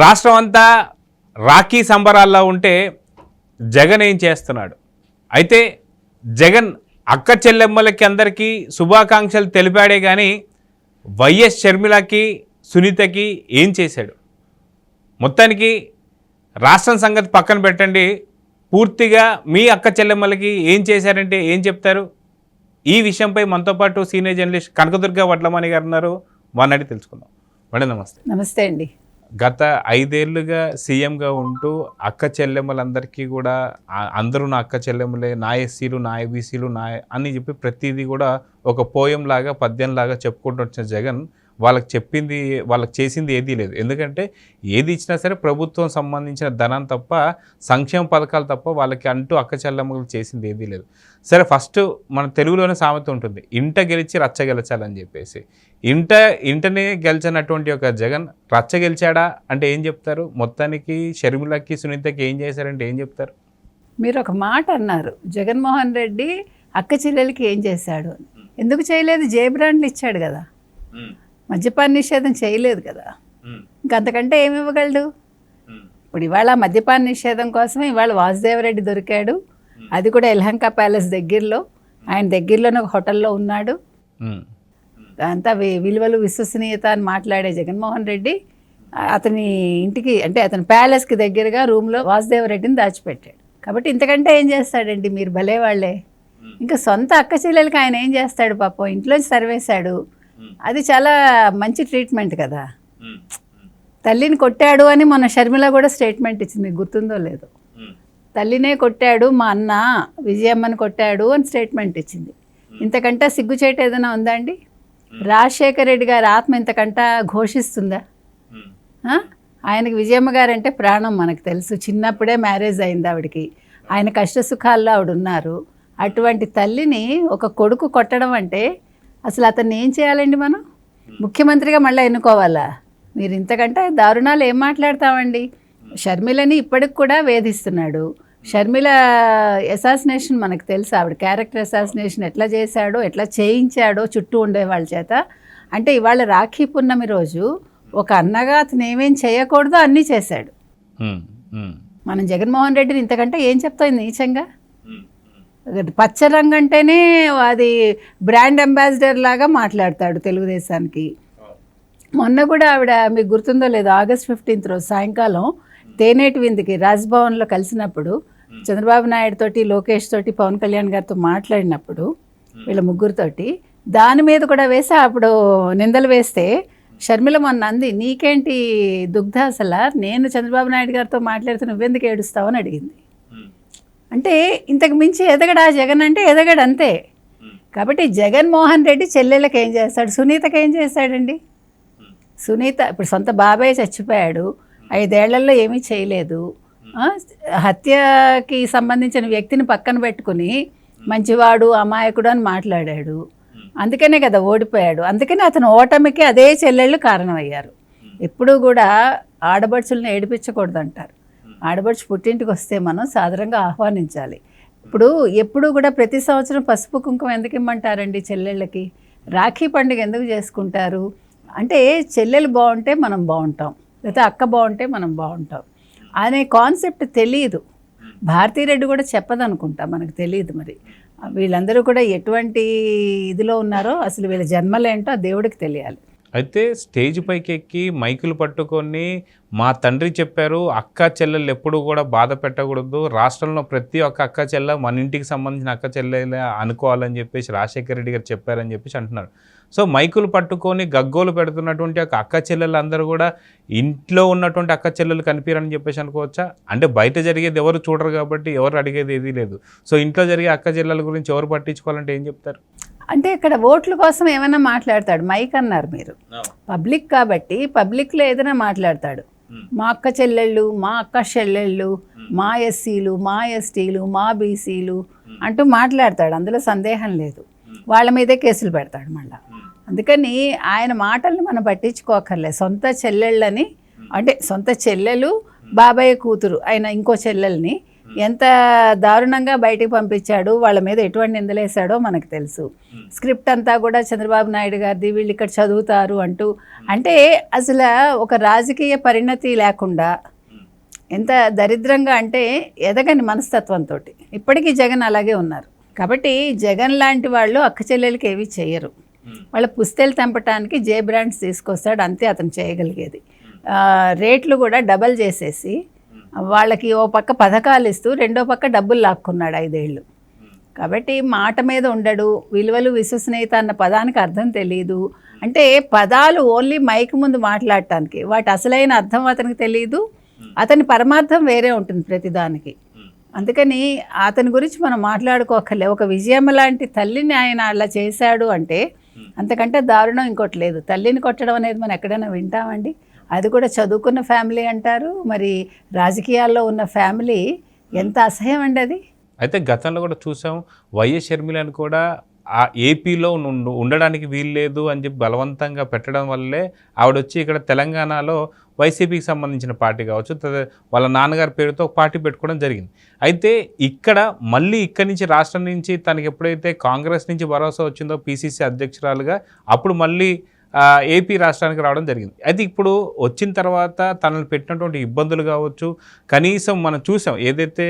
రాష్ట్రం అంతా రాఖీ సంబరాల్లో ఉంటే జగన్ ఏం చేస్తున్నాడు? అయితే జగన్ అక్క చెల్లెమ్మలకి అందరికీ శుభాకాంక్షలు తెలిపాడే కానీ వైఎస్ షర్మిలకి సునీతకి ఏం చేశాడు? మొత్తానికి రాష్ట్రం సంగతి పక్కన పెట్టండి, పూర్తిగా మీ అక్క చెల్లెమ్మలకి ఏం చేశారంటే ఏం చెప్తారు? ఈ విషయంపై మనతో పాటు సీనియర్ జర్నలిస్ట్ కనకదుర్గ వడ్లమణి గారు ఉన్నారు. వారిని తెలుసుకుందాం. మేడం నమస్తే. నమస్తే అండి. గత 5 ఏళ్లుగా సీఎంగా ఉంటూ అక్క చెల్లెమ్మలందరికీ కూడా అందరూ నా అక్క చెల్లెమ్మలే, నా ఎస్సీలు, నా ఏబీసీలు, నా అని చెప్పి ప్రతిదీ కూడా ఒక పోయం లాగా పద్యంలాగా చెప్పుకుంటూ వచ్చిన జగన్ వాళ్ళకి చేసింది ఏదీ లేదు. ఎందుకంటే ఏది ఇచ్చినా సరే ప్రభుత్వం సంబంధించిన ధనం తప్ప, సంక్షేమ పథకాలు తప్ప వాళ్ళకి అంటూ అక్క చెల్లెమ్మలు చేసింది ఏదీ లేదు. సరే, ఫస్ట్ మన తెలుగులోనే సామెత ఉంటుంది, ఇంట గెలిచి రచ్చ గెలచాలని చెప్పేసి. ఇంటనే గెలిచినటువంటి ఒక జగన్ రచ్చ గెలిచాడా అంటే ఏం చెప్తారు? మొత్తానికి షర్మిలకి సునీతకి ఏం చేశారంటే ఏం చెప్తారు? మీరు ఒక మాట అన్నారు, జగన్మోహన్ రెడ్డి అక్క చెల్లెలకి ఏం చేశాడు. ఎందుకు చేయలేదు? జే బ్రాండ్లు ఇచ్చాడు కదా, మద్యపాన నిషేధం చేయలేదు కదా, ఇంకంతకంటే ఏమి ఇవ్వగలడు? ఇప్పుడు ఇవాళ మద్యపాన నిషేధం కోసమే ఇవాళ వాసుదేవరెడ్డి దొరికాడు. అది కూడా ఎల్హంకా ప్యాలెస్ దగ్గరలో, ఆయన దగ్గరలోనే ఒక హోటల్లో ఉన్నాడు. అంతా విలువలు విశ్వసనీయత అని మాట్లాడే జగన్మోహన్ రెడ్డి అతని ఇంటికి అంటే అతని ప్యాలెస్కి దగ్గరగా రూమ్లో వాసుదేవరెడ్డిని దాచిపెట్టాడు. కాబట్టి ఇంతకంటే ఏం చేస్తాడండి? మీరు భలే వాళ్ళే. ఇంకా సొంత అక్క చెల్లెలకి ఆయన ఏం చేస్తాడు? పాపం ఇంట్లోంచి సర్వేశాడు. అది చాలా మంచి ట్రీట్మెంట్ కదా. తల్లిని కొట్టాడు అని మన షర్మిల కూడా స్టేట్మెంట్ ఇచ్చింది, మీకు గుర్తుందో లేదో. తల్లినే కొట్టాడు మా అన్న, విజయమ్మని కొట్టాడు అని స్టేట్మెంట్ ఇచ్చింది. ఇంతకంటే సిగ్గుచేట ఏదైనా ఉందా అండి? రాజశేఖర రెడ్డి గారి ఆత్మ ఇంతకంట ఘోషిస్తుందా? ఆయనకి విజయమ్మ గారు అంటే ప్రాణం, మనకు తెలుసు. చిన్నప్పుడే మ్యారేజ్ అయింది ఆవిడకి. ఆయన కష్టసుఖాల్లో ఆవిడ ఉన్నారు. అటువంటి తల్లిని ఒక కొడుకు కొట్టడం అంటే అసలు అతన్ని ఏం చేయాలండి? మనం ముఖ్యమంత్రిగా మళ్ళీ ఎన్నుకోవాలా? మీరు ఇంతకంటే దారుణాలు ఏం మాట్లాడతామండి? షర్మిలని ఇప్పటికి కూడా వేధిస్తున్నాడు. షర్మిల అసాసినేషన్ మనకు తెలుసు, ఆవిడ క్యారెక్టర్ అసాసినేషన్ ఎట్లా చేశాడో, ఎట్లా చేయించాడో చుట్టూ ఉండే వాళ్ళ చేత. అంటే ఇవాళ రాఖీ పున్నమి రోజు ఒక అన్నగా అతను ఏమేం చేయకూడదో అన్నీ చేశాడు. మనం జగన్మోహన్ రెడ్డిని ఇంతకంటే ఏం చెప్తాం నీచంగా? పచ్చ రంగు అంటేనే అది బ్రాండ్ అంబాసిడర్ లాగా మాట్లాడతాడు తెలుగుదేశానికి. మొన్న కూడా ఆవిడ, మీకు గుర్తుందో లేదో, August 15 రోజు సాయంకాలం తేనేటి విందుకి రాజ్భవన్లో కలిసినప్పుడు చంద్రబాబు నాయుడు తోటి, లోకేష్ తోటి, పవన్ కళ్యాణ్ గారితో మాట్లాడినప్పుడు వీళ్ళ ముగ్గురితోటి దాని మీద కూడా వేసి అప్పుడు నిందలు వేస్తే షర్మిల మొన్న అంది, నీకేంటి దుగ్ధ, అసలు నేను చంద్రబాబు నాయుడు గారితో మాట్లాడితే నువ్వెందుకు ఏడుస్తావు అని అడిగింది. అంటే ఇంతకు మించి ఎదగడా జగన్? అంటే ఎదగడు అంతే. కాబట్టి జగన్మోహన్ రెడ్డి చెల్లెళ్ళకి ఏం చేస్తాడు? సునీతకి ఏం చేస్తాడండి? సునీత ఇప్పుడు సొంత బాబాయ్ చచ్చిపోయాడు, 5 ఏళ్లలో ఏమీ చేయలేదు. హత్యకి సంబంధించిన వ్యక్తిని పక్కన పెట్టుకుని మంచివాడు, అమాయకుడు అని మాట్లాడాడు. అందుకనే కదా ఓడిపోయాడు. అందుకనే అతను ఓటమికి అదే చెల్లెళ్ళు కారణమయ్యారు. ఎప్పుడూ కూడా ఆడబడుచులను ఏడిపించకూడదు అంటారు. ఆడబడుచు పుట్టింటికి వస్తే మనం సాధారణంగా ఆహ్వానించాలి. ఇప్పుడు ఎప్పుడు కూడా ప్రతి సంవత్సరం పసుపు కుంకుమ ఎందుకు ఇమ్మంటారండి చెల్లెళ్ళకి? రాఖీ పండుగ ఎందుకు చేసుకుంటారు అంటే చెల్లెలు బాగుంటే మనం బాగుంటాం, లేకపోతే అక్క బాగుంటే మనం బాగుంటాం అనే కాన్సెప్ట్ తెలియదు. భారతీరెడ్డి కూడా చెప్పదనుకుంటా, మనకు తెలియదు. మరి వీళ్ళందరూ కూడా ఎటువంటి ఇదిలో ఉన్నారో, అసలు వీళ్ళ జన్మలేంటో ఆ దేవుడికి తెలియాలి. అయితే స్టేజ్ పైకి ఎక్కి మైకులు పట్టుకొని మా తండ్రి చెప్పారు, అక్క చెల్లెలు ఎప్పుడు కూడా బాధ పెట్టకూడదు, రాష్ట్రంలో ప్రతి ఒక్క అక్క చెల్లె మన ఇంటికి సంబంధించిన అక్క చెల్లెలే అనుకోవాలని చెప్పేసి రాజశేఖర రెడ్డి గారు చెప్పారని చెప్పేసి అంటున్నారు. సో మైకులు పట్టుకొని గగ్గోలు పెడుతున్నటువంటి ఒక అక్క చెల్లెలు అందరూ కూడా ఇంట్లో ఉన్నటువంటి అక్క చెల్లెలు కనిపించరని చెప్పేసి అనుకోవచ్చా? అంటే బయట జరిగేది ఎవరు చూడరు కాబట్టి ఎవరు అడిగేది ఏదీ లేదు. సో ఇంట్లో జరిగే అక్క చెల్లెల గురించి ఎవరు పట్టించుకోవాలంటే ఏం చెప్తారు? అంటే ఇక్కడ ఓట్ల కోసం ఏమైనా మాట్లాడతాడు. మైక్ అన్నారు మీరు, పబ్లిక్ కాబట్టి పబ్లిక్లో ఏదైనా మాట్లాడతాడు. మా అక్క చెల్లెళ్ళు, మా అక్క చెల్లెళ్ళు, మా ఎస్సీలు, మా ఎస్టీలు, మా బీసీలు అంటూ మాట్లాడతాడు, అందులో సందేహం లేదు. వాళ్ళ మీదే కేసులు పెడతాడు మళ్ళీ. అందుకని ఆయన మాటల్ని మనం పట్టించుకోకర్లేదు. సొంత చెల్లెళ్ళని అంటే సొంత చెల్లెలు, బాబాయ్ కూతురు అయిన ఇంకో చెల్లెల్ని ఎంత దారుణంగా బయటికి పంపించాడు, వాళ్ళ మీద ఎటువంటి నిందలేశాడో మనకు తెలుసు. స్క్రిప్ట్ అంతా కూడా చంద్రబాబు నాయుడు గారిది, వీళ్ళు ఇక్కడ చదువుతారు అంటూ. అంటే అసలు ఒక రాజకీయ పరిణతి లేకుండా ఎంత దరిద్రంగా అంటే ఎదగని మనస్తత్వంతో ఇప్పటికీ జగన్ అలాగే ఉన్నారు. కాబట్టి జగన్ లాంటి వాళ్ళు అక్క చెల్లెలకి ఏవి చేయరు. వాళ్ళ పుస్తెలు తెంపటానికి జే బ్రాండ్స్ తీసుకొస్తాడు, అంతే అతను చేయగలిగేది. రేట్లు కూడా డబల్ చేసేసి వాళ్ళకి ఓ పక్క పథకాలు ఇస్తూ రెండో పక్క డబ్బులు లాక్కున్నాడు 5 ఏళ్ళు. కాబట్టి మాట మీద ఉండడు, విలువలు విశ్వసనీయత అన్న పదానికి అర్థం తెలియదు. అంటే పదాలు ఓన్లీ మైక్ ముందు మాట్లాడటానికి, వాటి అసలైన అర్థం అతనికి తెలియదు, అతని పరమార్థం వేరే ఉంటుంది ప్రతిదానికి. అందుకని అతని గురించి మనం మాట్లాడుకోకర్లే. ఒక విజయమ్మ లాంటి తల్లిని ఆయన అలా చేశాడు అంటే అంతకంటే దారుణం ఇంకోటి లేదు. తల్లిని కొట్టడం అనేది మనం ఎక్కడైనా వింటామండి? అది కూడా చదువుకున్న ఫ్యామిలీ అంటారు, మరి రాజకీయాల్లో ఉన్న ఫ్యామిలీ. ఎంత అసహ్యం అండి అది. అయితే గతంలో కూడా చూసాం, వైఎస్ షర్మిలను కూడా ఆ ఏపీలో ఉండడానికి వీల్లేదు అని చెప్పి బలవంతంగా పెట్టడం వల్లే ఆవిడ వచ్చి ఇక్కడ తెలంగాణలో వైసీపీకి సంబంధించిన పార్టీ కావచ్చు, వాళ్ళ నాన్నగారి పేరుతో ఒక పార్టీ పెట్టుకోవడం జరిగింది. అయితే ఇక్కడ మళ్ళీ ఇక్కడి నుంచి రాష్ట్రం నుంచి తనకి ఎప్పుడైతే కాంగ్రెస్ నుంచి భరోసా వచ్చిందో పిసిసి అధ్యక్షురాలుగా, అప్పుడు మళ్ళీ ఏపీ రాష్ట్రానికి రావడం జరిగింది. అయితే ఇప్పుడు వచ్చిన తర్వాత తనను పెట్టినటువంటి ఇబ్బందులు కావచ్చు, కనీసం మనం చూసాం ఏదైతే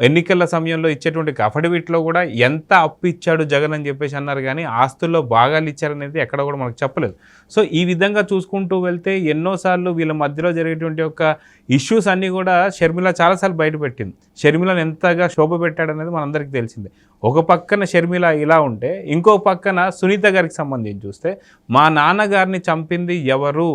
ఎన్నికల సమయంలో ఇచ్చేటువంటి అఫిడవిట్లో కూడా ఎంత అప్పు ఇచ్చాడు జగన్ అని చెప్పేసి అన్నారు, కానీ ఆస్తుల్లో భాగాలు ఇచ్చారనేది ఎక్కడ కూడా మనకు చెప్పలేదు. సో ఈ విధంగా చూసుకుంటూ వెళ్తే ఎన్నోసార్లు వీళ్ళ మధ్యలో జరిగేటువంటి యొక్క ఇష్యూస్ అన్నీ కూడా షర్మిల చాలాసార్లు బయటపెట్టింది. షర్మిలను ఎంతగా శోభ పెట్టాడనేది మనందరికీ తెలిసిందే. ఒక పక్కన షర్మిల ఇలా ఉంటే, ఇంకో పక్కన సునీత గారికి సంబంధించి చూస్తే మా నాన్నగారిని చంపింది ఎవరు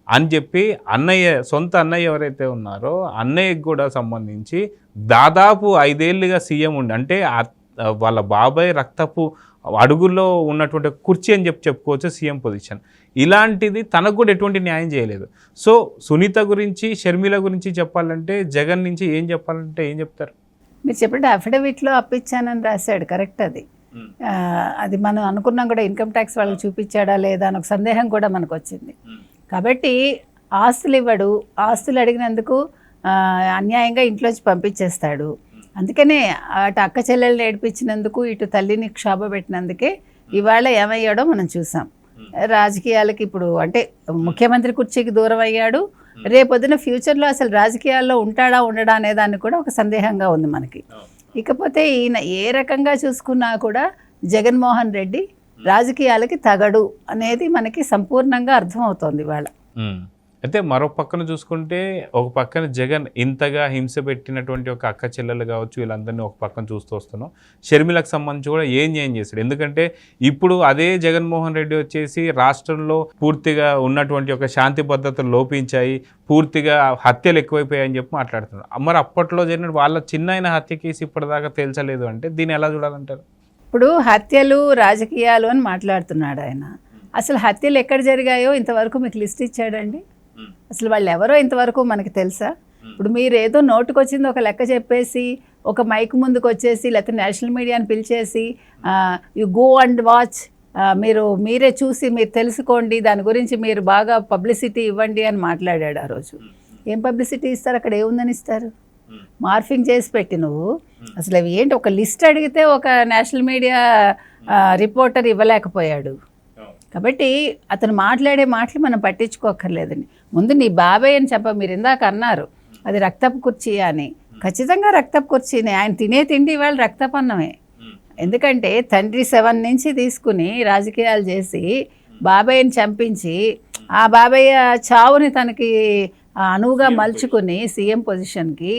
అని చెప్పి అన్నయ్య, సొంత అన్నయ్య ఎవరైతే ఉన్నారో అన్నయ్యకి కూడా సంబంధించి దాదాపు 5 ఏళ్ళుగా సీఎం ఉండి, అంటే వాళ్ళ బాబాయ్ రక్తపు అడుగుల్లో ఉన్నటువంటి కుర్చీ అని చెప్పుకోవచ్చు సీఎం పొజిషన్. ఇలాంటిది తనకు కూడా ఎటువంటి న్యాయం చేయలేదు. సో సునీత గురించి, షర్మిల గురించి చెప్పాలంటే, జగన్ నుంచి ఏం చెప్పాలంటే ఏం చెప్తారు? మీరు చెప్పండి. అఫిడవిట్లో అప్పిచ్చానని రాశాడు, కరెక్ట్. అది మనం అనుకున్నాం కూడా. ఇన్కమ్ ట్యాక్స్ వాళ్ళకి చూపించాడా లేదా అని ఒక సందేహం కూడా మనకు వచ్చింది. కాబట్టి ఆస్తులు ఇవ్వడు, ఆస్తులు అడిగినందుకు అన్యాయంగా ఇంట్లోంచి పంపించేస్తాడు. అందుకనే అటు అక్క చెల్లెల్ని ఏడిపించినందుకు, ఇటు తల్లిని క్షోభ పెట్టినందుకే ఇవాళ ఏమయ్యాడో మనం చూసాం. రాజకీయాలకి ఇప్పుడు అంటే ముఖ్యమంత్రి కుర్చీకి దూరం అయ్యాడు. రేపొద్దున ఫ్యూచర్లో అసలు రాజకీయాల్లో ఉంటాడా ఉండడా అనే దాన్ని కూడా ఒక సందేహంగా ఉంది మనకి. ఇకపోతే ఈయన ఏ రకంగా చూసుకున్నా కూడా జగన్మోహన్ రెడ్డి రాజకీయాలకి తగడు అనేది మనకి సంపూర్ణంగా అర్థమవుతోంది ఇవాళ. అయితే మరో పక్కన చూసుకుంటే, ఒక పక్కన జగన్ ఇంతగా హింస పెట్టినటువంటి ఒక అక్క చెల్లెలు కావచ్చు, వీళ్ళందరినీ ఒక పక్కన చూస్తూ వస్తున్నాం. షర్మిలకు సంబంధించి కూడా ఏం చేశాడు? ఎందుకంటే ఇప్పుడు అదే జగన్మోహన్ రెడ్డి వచ్చేసి రాష్ట్రంలో పూర్తిగా ఉన్నటువంటి ఒక శాంతి భద్రతలు లోపించాయి, పూర్తిగా హత్యలు ఎక్కువైపోయాయని చెప్పి మాట్లాడుతున్నారు. మరి అప్పట్లో జరిగిన వాళ్ళ చిన్న హత్య కేసు ఇప్పటిదాకా తేల్చలేదు అంటే దీన్ని ఎలా చూడాలంటారు? ఇప్పుడు హత్యలు రాజకీయాలు అని మాట్లాడుతున్నాడు ఆయన. అసలు హత్యలు ఎక్కడ జరిగాయో ఇంతవరకు మీకు లిస్ట్ ఇచ్చాడండి? అసలు వాళ్ళు ఎవరో ఇంతవరకు మనకి తెలుసా? ఇప్పుడు మీరు ఏదో నోటుకొచ్చింది ఒక లెక్క చెప్పేసి, ఒక మైక్ ముందుకు వచ్చేసి, లేకపోతే నేషనల్ మీడియాని పిలిచేసి యు గో అండ్ వాచ్, మీరే చూసి మీరు తెలుసుకోండి, దాని గురించి మీరు బాగా పబ్లిసిటీ ఇవ్వండి అని మాట్లాడాడు ఆ రోజు. ఏం పబ్లిసిటీ ఇస్తారు? అక్కడ ఏముందని ఇస్తారు? మార్ఫింగ్ చేసి పెట్టి నువ్వు అసలు అవి ఏంటి? ఒక లిస్ట్ అడిగితే ఒక నేషనల్ మీడియా రిపోర్టర్ ఇవ్వలేకపోయాడు. కాబట్టి అతను మాట్లాడే మాటలు మనం పట్టించుకోక్కర్లేదండి. ముందు నీ బాబాయ్ అని మీరు ఇందాక అన్నారు, అది రక్తపు కుర్చీ అని. ఖచ్చితంగా రక్తపు కుర్చీనే. ఆయన తినే తిండి ఇవాళ రక్తపు అన్నమే. ఎందుకంటే తండ్రి 7 నుంచి తీసుకుని రాజకీయాలు చేసి బాబాయ్ని చంపించి, ఆ బాబాయ్ చావుని తనకి అనువుగా మలుచుకుని సీఎం పొజిషన్కి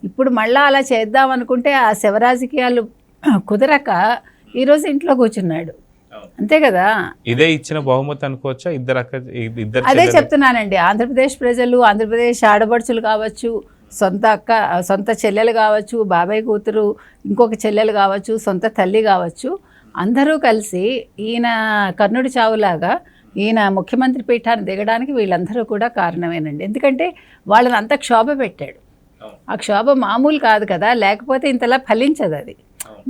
ఇప్పుడు మళ్ళీ అలా చేద్దాం అనుకుంటే ఆ శివరాజకీయాలు కుదరక ఈరోజు ఇంట్లో కూర్చున్నాడు. అంతే కదా? ఇదే ఇచ్చిన బహుమతి అనుకోవచ్చా? అదే చెప్తున్నానండి. ఆంధ్రప్రదేశ్ ప్రజలు, ఆంధ్రప్రదేశ్ ఆడపడుచులు కావచ్చు, సొంత చెల్లెలు కావచ్చు, బాబాయ్ కూతురు ఇంకొక చెల్లెలు కావచ్చు, సొంత తల్లి కావచ్చు, అందరూ కలిసి ఈయన కర్ణుడి చావులాగా ఈయన ముఖ్యమంత్రి పీఠాన్ని దిగడానికి వీళ్ళందరూ కూడా కారణమేనండి. ఎందుకంటే వాళ్ళని అంత క్షోభ పెట్టాడు. ఆ క్షోభ మామూలు కాదు కదా, లేకపోతే ఇంతలా ఫలించదు అది.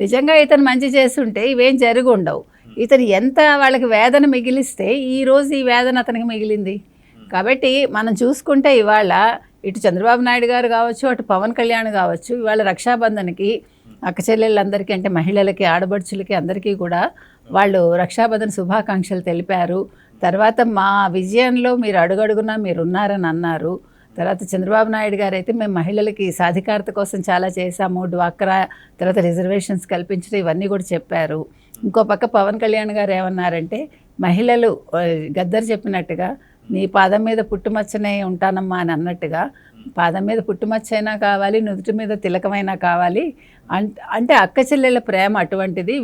నిజంగా ఇతను మంచి చేస్తుంటే ఇవేం జరిగి ఉండవు. ఇతను ఎంత వాళ్ళకి వేదన మిగిలిస్తే ఈరోజు ఈ వేదన అతనికి మిగిలింది. కాబట్టి మనం చూసుకుంటే ఇవాళ ఇటు చంద్రబాబు నాయుడు గారు కావచ్చు, అటు పవన్ కళ్యాణ్ కావచ్చు, ఇవాళ రక్షాబంధన్కి అక్క చెల్లెళ్ళందరికీ, అంటే మహిళలకి, ఆడబడుచులకి అందరికీ కూడా వాళ్ళు రక్షాబంధన్ శుభాకాంక్షలు తెలిపారు. తర్వాత మా విజయంలో మీరు అడుగడుగునా మీరు ఉన్నారని అన్నారు. తర్వాత చంద్రబాబు నాయుడు గారు అయితే మేము మహిళలకి సాధికారత కోసం చాలా చేశాము, డ్వాక్రా, తర్వాత రిజర్వేషన్స్ కల్పించడం, ఇవన్నీ కూడా చెప్పారు. ఇంకో పక్క పవన్ కళ్యాణ్ గారు ఏమన్నారంటే, మహిళలు గద్దర్ చెప్పినట్టుగా నీ పాదం మీద పుట్టుమచ్చనే ఉంటానమ్మా అని అన్నట్టుగా, పాదం మీద పుట్టుమచ్చైనా కావాలి, నుదుటి మీద తిలకమైనా కావాలి, అంటే అక్క చెల్లెళ్ళ ప్రేమ అటువంటిది.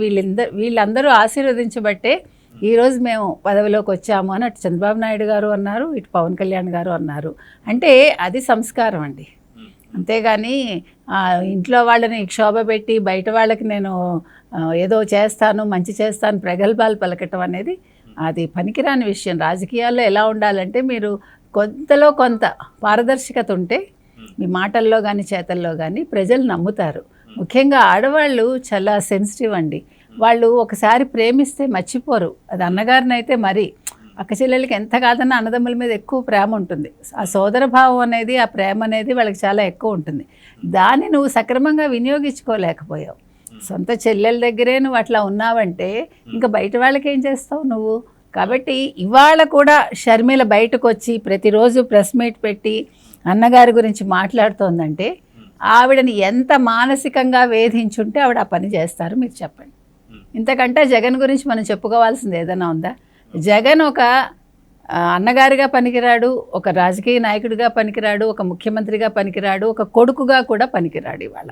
వీళ్ళందరూ ఆశీర్వదించబట్టే ఈరోజు మేము పదవిలోకి వచ్చాము అని అటు చంద్రబాబు నాయుడు గారు అన్నారు, ఇటు పవన్ కళ్యాణ్ గారు అన్నారు. అంటే అది సంస్కారం అండి. అంతేగాని ఇంట్లో వాళ్ళని క్షోభ పెట్టి బయట వాళ్ళకి నేను ఏదో చేస్తాను, మంచి చేస్తాను, ప్రగల్భాలు పలకటం అనేది అది పనికిరాని విషయం. రాజకీయాల్లో ఎలా ఉండాలంటే మీరు కొంతలో కొంత పారదర్శకత ఉంటే మీ మాటల్లో కానీ చేతల్లో కానీ ప్రజలు నమ్ముతారు. ముఖ్యంగా ఆడవాళ్ళు చాలా సెన్సిటివ్ అండి. వాళ్ళు ఒకసారి ప్రేమిస్తే మర్చిపోరు. అది అన్నగారిని అయితే మరి అక్క చెల్లెలకి ఎంత కాదన్నా అన్నదమ్ముల మీద ఎక్కువ ప్రేమ ఉంటుంది. ఆ సోదర భావం అనేది, ఆ ప్రేమ అనేది వాళ్ళకి చాలా ఎక్కువ ఉంటుంది. దాన్ని నువ్వు సక్రమంగా వినియోగించుకోలేకపోయావు. సొంత చెల్లెల దగ్గరే నువ్వు అట్లా ఉన్నావంటే ఇంకా బయట వాళ్ళకి ఏం చేస్తావు నువ్వు? కాబట్టి ఇవాళ కూడా షర్మిల బయటకు వచ్చి ప్రతిరోజు ప్రెస్ మీట్ పెట్టి అన్నగారి గురించి మాట్లాడుతోందంటే ఆవిడని ఎంత మానసికంగా వేధించుంటే ఆవిడ ఆ పని చేస్తారు, మీరు చెప్పండి. ఇంతకంటే జగన్ గురించి మనం చెప్పుకోవాల్సింది ఏదైనా ఉందా? జగన్ ఒక అన్నగారిగా పనికిరాడు, ఒక రాజకీయ నాయకుడిగా పనికిరాడు, ఒక ముఖ్యమంత్రిగా పనికిరాడు, ఒక కొడుకుగా కూడా పనికిరాడు ఇవాళ.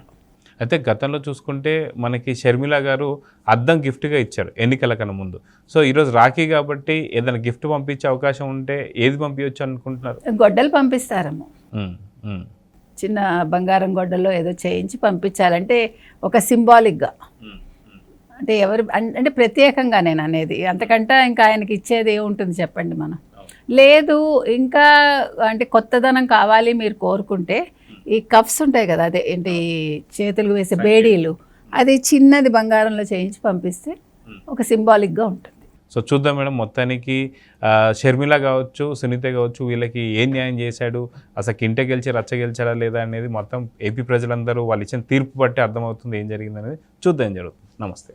అయితే గతంలో చూసుకుంటే మనకి షర్మిల గారు అద్దం గిఫ్ట్గా ఇచ్చారు ఎన్నికల కన్నా ముందు. సో ఈరోజు రాఖీ కాబట్టి ఏదైనా గిఫ్ట్ పంపించే అవకాశం ఉంటే ఏది పంపించవచ్చు అనుకుంటున్నారు? గొడ్డలు పంపిస్తారేమో, చిన్న బంగారం గొడ్డలో ఏదో చేయించి పంపించాలంటే ఒక సింబాలిక్గా, అంటే ఎవరు అంటే ప్రత్యేకంగా నేను అనేది. అంతకంటే ఇంకా ఆయనకి ఇచ్చేది ఏముంటుంది చెప్పండి మనం. లేదు ఇంకా అంటే కొత్తదనం కావాలి మీరు కోరుకుంటే ఈ కప్స్ ఉంటాయి కదా, అదే ఏంటి చేతులు వేసే బేడీలు, అది చిన్నది బంగారంలో చేయించి పంపిస్తే ఒక సింబాలిక్గా ఉంటుంది. సో చూద్దాం మేడం, మొత్తానికి షర్మిల కావచ్చు, సునీత కావచ్చు, వీళ్ళకి ఏం న్యాయం చేశాడు, అసలు ఇంట గెలిచి రచ్చ గెలిచాడా లేదా అనేది మొత్తం ఏపీ ప్రజలందరూ వాళ్ళు ఇచ్చిన తీర్పు బట్టి అర్థమవుతుంది ఏం జరిగిందనేది. చూద్దాం ఏం జరుగుతుంది. నమస్తే.